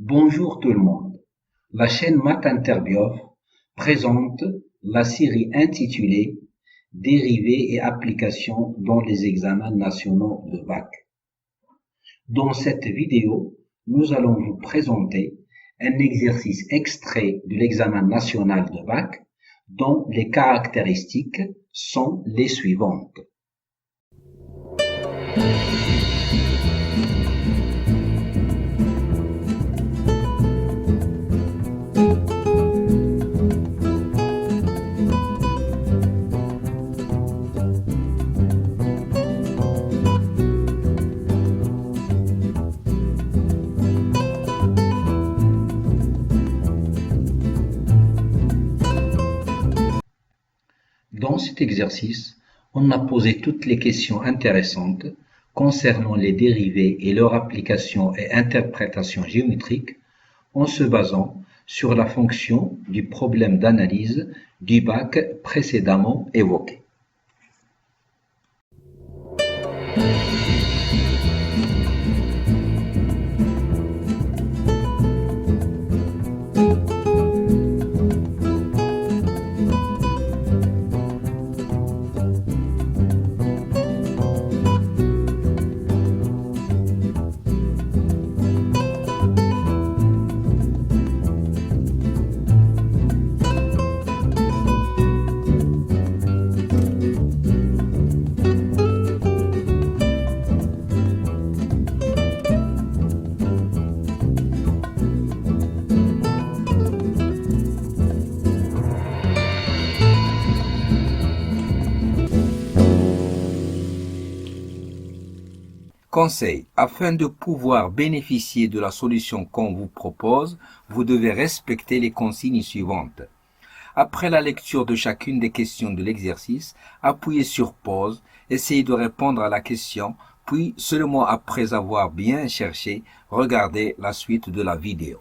Bonjour tout le monde. La chaîne Math Interbiof présente la série intitulée Dérivés et applications dans les examens nationaux de bac. Dans cette vidéo, nous allons vous présenter un exercice extrait de l'examen national de bac dont les caractéristiques sont les suivantes. Dans cet exercice, on a posé toutes les questions intéressantes concernant les dérivés et leur application et interprétation géométrique en se basant sur la fonction du problème d'analyse du bac précédemment évoqué. Conseil. Afin de pouvoir bénéficier de la solution qu'on vous propose, vous devez respecter les consignes suivantes. Après la lecture de chacune des questions de l'exercice, appuyez sur pause, essayez de répondre à la question, puis seulement après avoir bien cherché, regardez la suite de la vidéo.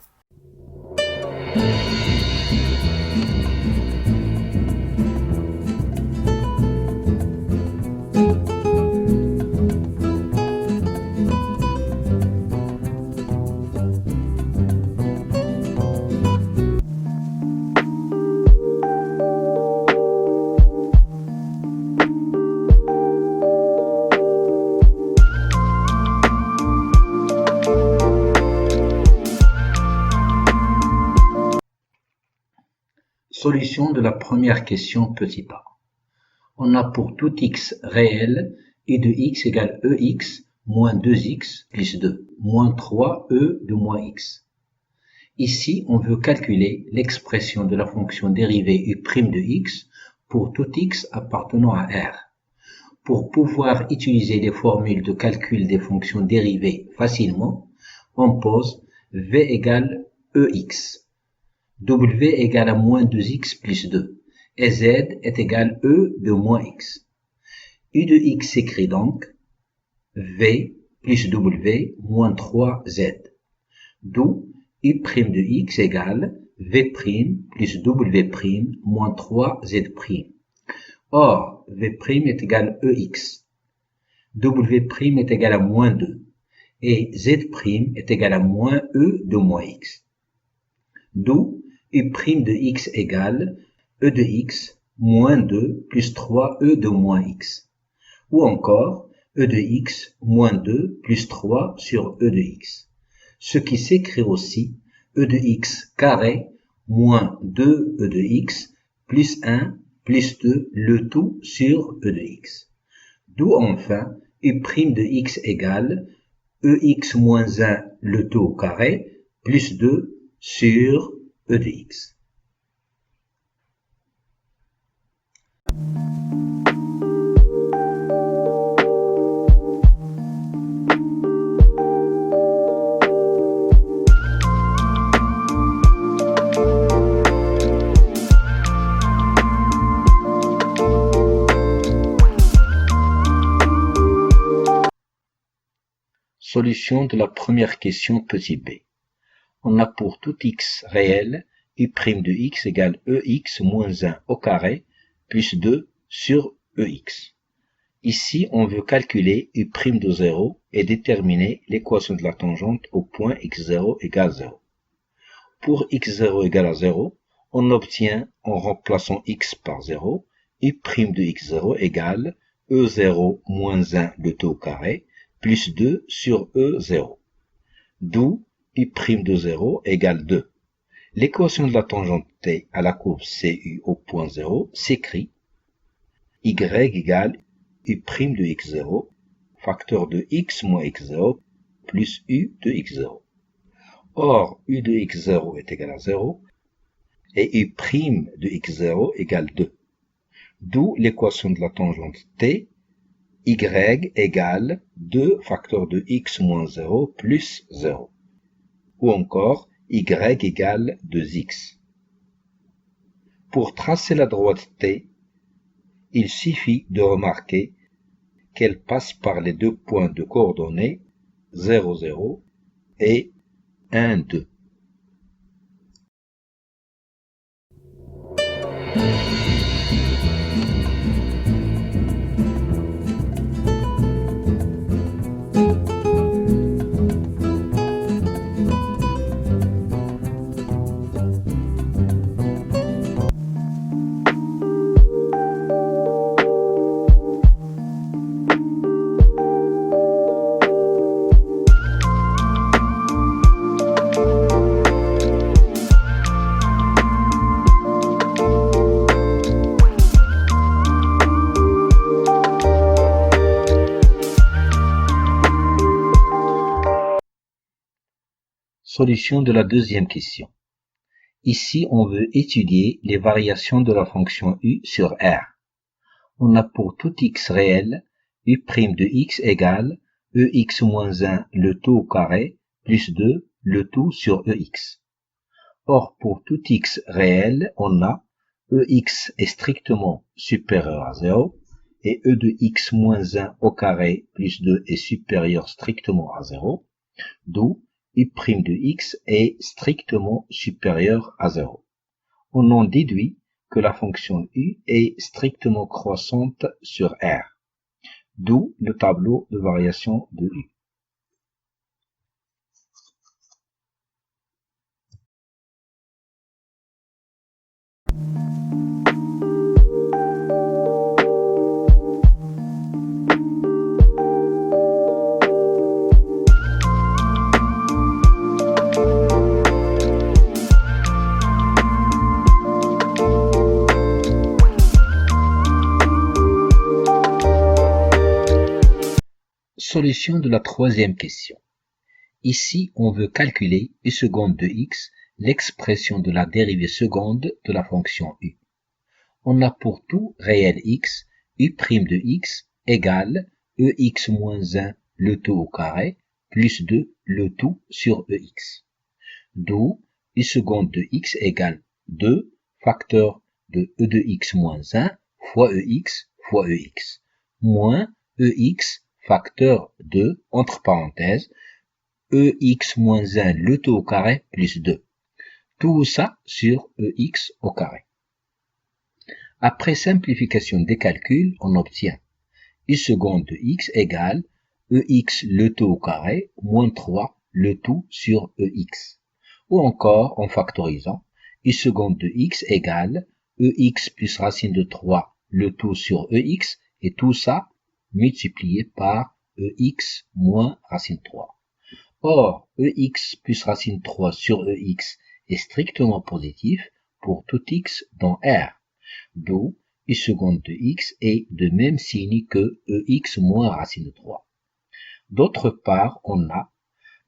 Solution de la première question petit a. On a pour tout x réel et de x égale ex moins 2x plus 2, moins 3e de moins x. Ici, on veut calculer l'expression de la fonction dérivée u' de x pour tout x appartenant à R. Pour pouvoir utiliser les formules de calcul des fonctions dérivées facilement, on pose v égale ex. W égale à moins 2x plus 2 et Z est égal E de moins x. U de x s'écrit donc V plus W moins 3Z. D'où U' de x égale V' plus W' moins 3Z'. Or, V' est égal à EX. W' est égal à moins 2 et Z' est égal à moins E de moins x. D'où U' de x égale E de x moins 2 plus 3e de moins x. Ou encore E de x moins 2 plus 3 sur E de x. Ce qui s'écrit aussi E de x carré moins 2e de x plus 1 plus 2 le tout sur E de x. D'où enfin U' de x égale Ex moins 1 le tout au carré plus 2 sur E de x. Solution de la première question petit b. On a pour tout x réel U' de x égale Ex moins 1 au carré plus 2 sur Ex. Ici, on veut calculer U' de 0 et déterminer l'équation de la tangente au point x0 égale 0. Pour x0 égale à 0, on obtient, en remplaçant x par 0, u' de x0 égale e0 moins 1 le tout au carré, plus 2 sur e0. D'où u' de 0 égale 2. L'équation de la tangente t à la courbe CU au point 0 s'écrit y égale u' de x0, facteur de x moins x0, plus u de x0. Or, u de x0 est égal à 0, et u' de x0 égale 2. D'où l'équation de la tangente t, y égale 2 facteur de x moins 0 plus 0. Ou encore, y égale 2x. Pour tracer la droite t, il suffit de remarquer qu'elle passe par les deux points de coordonnées 0, 0 et 1, 2. Solution de la deuxième question. Ici, on veut étudier les variations de la fonction u sur R. On a pour tout x réel, u' de x égale ex moins 1 le tout au carré, plus 2 le tout sur ex. Or, pour tout x réel, on a ex est strictement supérieur à 0, et e de x moins 1 au carré plus 2 est supérieur strictement à 0, d'où u' de x est strictement supérieur à 0. On en déduit que la fonction u est strictement croissante sur R, d'où le tableau de variation de u. Solution de la troisième question. Ici, on veut calculer u seconde de x, l'expression de la dérivée seconde de la fonction u. On a pour tout réel x, u' de x égale ex moins 1 le tout au carré, plus 2 le tout sur ex. D'où u seconde de x égale 2 facteur de e de x moins 1 fois ex, moins ex facteur de, entre parenthèses, ex moins 1 le tout au carré plus 2. Tout ça sur ex au carré. Après simplification des calculs, on obtient u seconde de x égale ex le tout au carré moins 3 le tout sur ex. Ou encore, en factorisant, u seconde de x égale ex plus racine de 3 le tout sur ex, et tout ça multiplié par ex moins racine 3. Or, ex plus racine 3 sur ex est strictement positif pour tout x dans R, d'où u seconde de x est de même signe que ex moins racine de 3. D'autre part, on a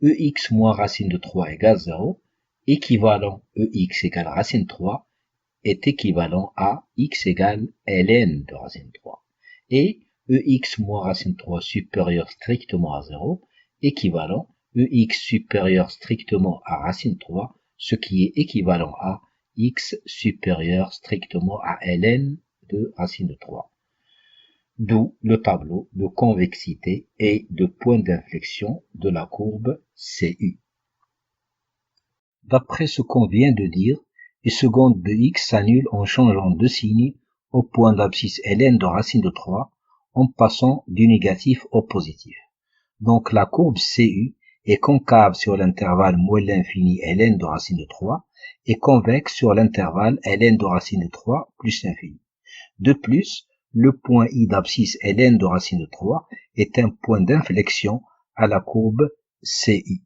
ex moins racine de 3 égale 0, équivalent ex égale racine 3 est équivalent à x égale ln de racine 3. Et ex moins racine 3 supérieur strictement à 0, équivalent ex supérieur strictement à racine 3, ce qui est équivalent à x supérieur strictement à ln de racine de 3. D'où le tableau de convexité et de point d'inflexion de la courbe CU. D'après ce qu'on vient de dire, u seconde de x s'annule en changeant de signe au point d'abscisse ln de racine de 3, en passant du négatif au positif. Donc la courbe CU est concave sur l'intervalle moins l'infini ln de racine de 3 et convexe sur l'intervalle ln de racine de 3 plus l'infini. De plus, le point I d'abscisse ln de racine de 3 est un point d'inflexion à la courbe CI.